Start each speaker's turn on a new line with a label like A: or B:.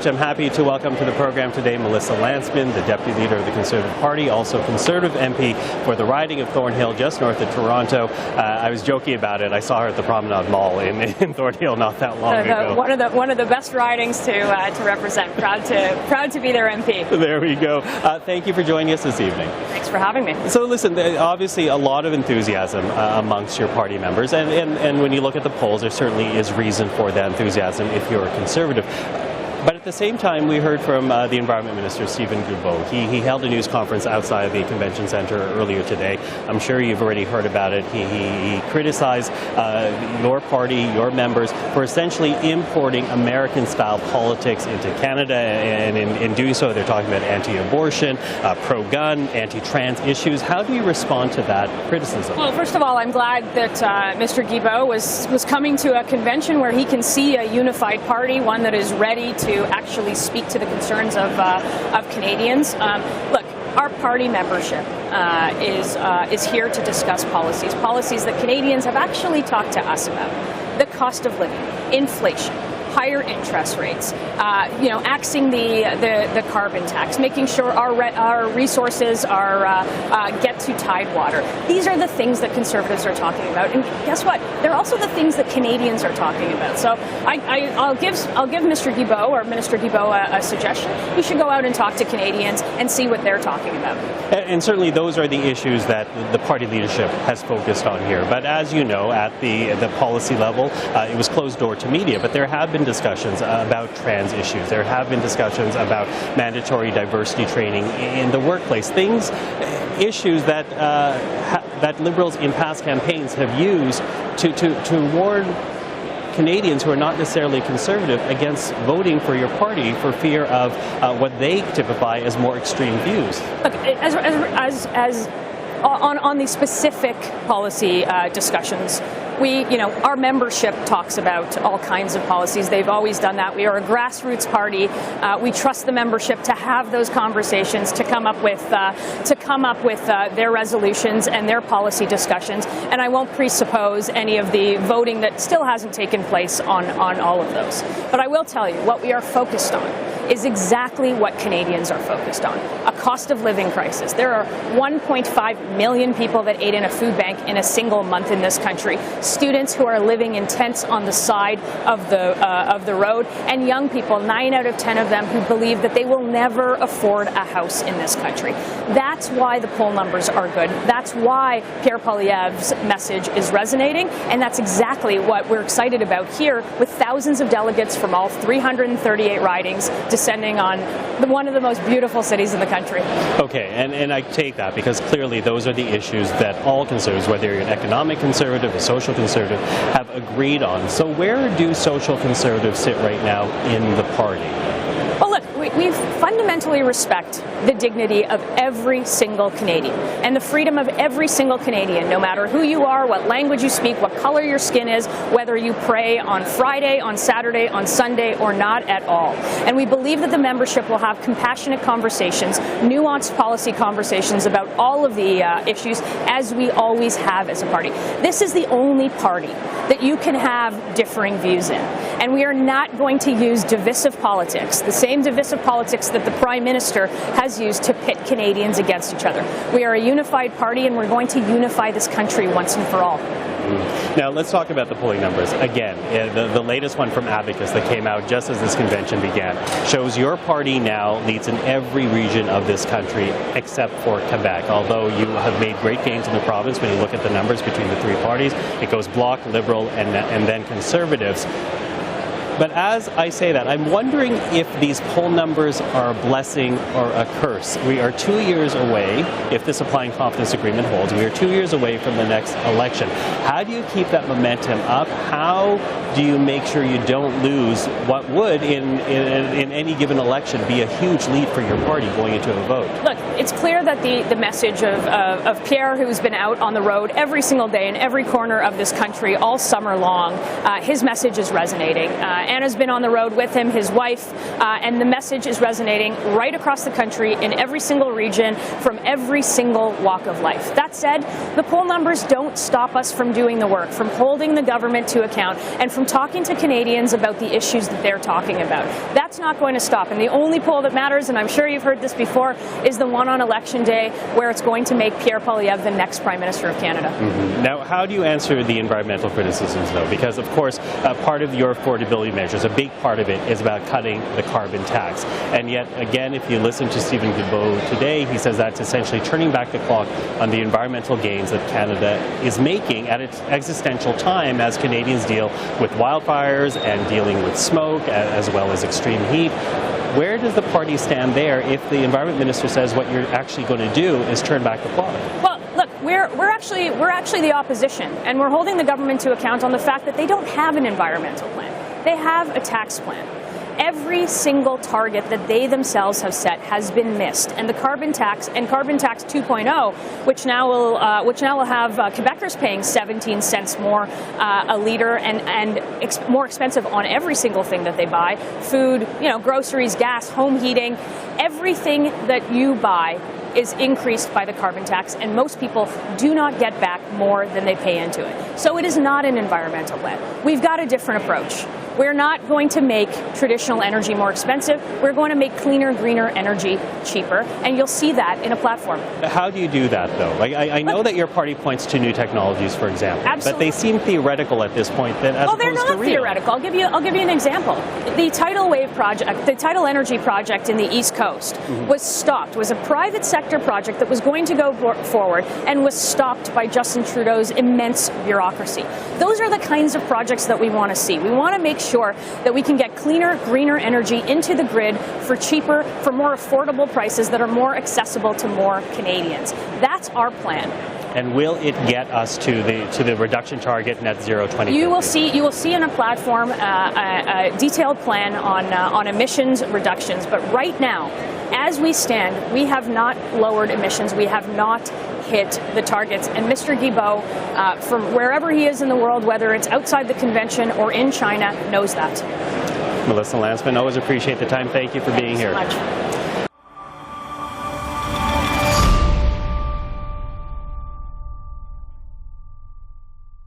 A: I'm happy to welcome to the program today Melissa Lantsman, the Deputy Leader of the Conservative Party, also Conservative MP for the riding of Thornhill, just north of Toronto. I was joking about it. I saw her at the Promenade Mall in Thornhill not that long ago.
B: One of the best ridings to represent. Proud to be their MP.
A: There we go. Thank you for joining us this evening.
B: Thanks for having me.
A: So listen, obviously a lot of enthusiasm amongst your party members, and when you look at the polls, there certainly is reason for that enthusiasm if you're a Conservative. But at the same time, we heard from the Environment Minister, Stephen Guilbeault. He held a news conference outside the Convention Centre earlier today. I'm sure you've already heard about it. He criticized your party, your members, for essentially importing American-style politics into Canada. And in doing so, they're talking about anti-abortion, pro-gun, anti-trans issues. How do you respond to that criticism?
B: Well, first of all, I'm glad that Mr. Guilbeault was coming to a convention where he can see a unified party, one that is ready to actually speak to the concerns of Canadians. Look, our party membership is here to discuss policies that Canadians have actually talked to us about. The cost of living, inflation, higher interest rates, axing the carbon tax, making sure our resources get to Tidewater. These are the things that Conservatives are talking about, and guess what? They're also the things that Canadians are talking about. So I'll give Mr. Guilbeault or Minister Guilbeault a suggestion. You should go out and talk to Canadians and see what they're talking about.
A: And certainly those are the issues that the party leadership has focused on here. But as you know, at the policy level, it was closed door to media, but there have been discussions about trans issues. There have been discussions about mandatory diversity training in the workplace. Issues that that Liberals in past campaigns have used to warn Canadians who are not necessarily Conservative against voting for your party for fear of what they typify as more extreme views.
B: Look, on the specific policy discussions, our membership talks about all kinds of policies. They've always done that. We are a grassroots party. We trust the membership to have those conversations, to come up with their resolutions and their policy discussions. And I won't presuppose any of the voting that still hasn't taken place on all of those. But I will tell you, what we are focused on is exactly what Canadians are focused on: a cost of living crisis. There are 1.5 million people that ate in a food bank in a single month in this country. Students who are living in tents on the side of the road, and young people, 9 out of 10 of them, who believe that they will never afford a house in this country. That's why the poll numbers are good. That's why Pierre Poilievre's message is resonating, and that's exactly what we're excited about here, with thousands of delegates from all 338 ridings descending on one of the most beautiful cities in the country.
A: Okay, and I take that because clearly those are the issues that all Conservatives, whether you're an economic Conservative, a social Conservative, have agreed on. So where do social Conservatives sit right now in the party?
B: Well, look, we fundamentally respect the dignity of every single Canadian and the freedom of every single Canadian, no matter who you are, what language you speak, what color your skin is, whether you pray on Friday, on Saturday, on Sunday, or not at all. And we believe that the membership will have compassionate conversations, nuanced policy conversations about all of the issues, as we always have as a party. This is the only party that you can have differing views in. And we are not going to use divisive politics, the same divisive politics that the Prime Minister has used to pit Canadians against each other. We are a unified party, and we're going to unify this country once and for all.
A: Now, let's talk about the polling numbers. Again, the latest one from Abacus that came out just as this convention began shows your party now leads in every region of this country except for Quebec. Although you have made great gains in the province when you look at the numbers between the three parties, it goes Bloc, Liberal, and then Conservatives. But as I say that, I'm wondering if these poll numbers are a blessing or a curse. We are 2 years away, if this applying confidence agreement holds, we are 2 years away from the next election. How do you keep that momentum up? How do you make sure you don't lose what would, in any given election, be a huge lead for your party going into a vote?
B: Look, it's clear that the message of Pierre, who's been out on the road every single day in every corner of this country all summer long, his message is resonating. Anna's been on the road with him, his wife, and the message is resonating right across the country in every single region from every single walk of life. That said, the poll numbers don't stop us from doing the work, from holding the government to account, and from talking to Canadians about the issues that they're talking about. That That's not going to stop. And the only poll that matters, and I'm sure you've heard this before, is the one on Election Day, where it's going to make Pierre Poilievre the next Prime Minister of Canada.
A: Now, how do you answer the environmental criticisms, though? Because, of course, part of your affordability measures, a big part of it, is about cutting the carbon tax. And yet, again, if you listen to Stephen Guilbeault today, he says that's essentially turning back the clock on the environmental gains that Canada is making at its existential time as Canadians deal with wildfires and dealing with smoke as well as extreme heat. Where does the party stand there if the environment minister says what you're actually going to do is turn back the clock?
B: Well, look, we're actually the opposition, and we're holding the government to account on the fact that they don't have an environmental plan. They have a tax plan. Every single target that they themselves have set has been missed, and the carbon tax and carbon tax 2.0, which now will have Quebecers paying 17 cents more a litre and more expensive on every single thing that they buy: food, groceries, gas, home heating. Everything that you buy is increased by the carbon tax, and most people do not get back more than they pay into it. So it is not an environmental plan. We've got a different approach. We're not going to make traditional energy more expensive. We're going to make cleaner, greener energy cheaper, and you'll see that in a platform.
A: How do you do that, though? Like, I know that your party points to new technologies, for example,
B: absolutely,
A: but they seem theoretical at this point. Then, as opposed to real.
B: They're not theoretical. I'll give you an example. The tidal wave project, the tidal energy project in the East Coast, was stopped. Was a private sector project that was going to go forward and was stopped by Justin Trudeau's immense bureaucracy. Those are the kinds of projects that we want to see. We want to make sure that we can get cleaner, greener energy into the grid for cheaper, for more affordable prices that are more accessible to more Canadians. That's our plan.
A: And will it get us to the reduction target, net zero 2050? You
B: will see in a platform a detailed plan on emissions reductions. But right now, as we stand, we have not lowered emissions. We have not hit the targets. And Mr. Guilbeault, from wherever he is in the world, whether it's outside the convention or in China, knows that.
A: Melissa Lantsman, always appreciate the time. Thank you for being here.
B: Thank you so much.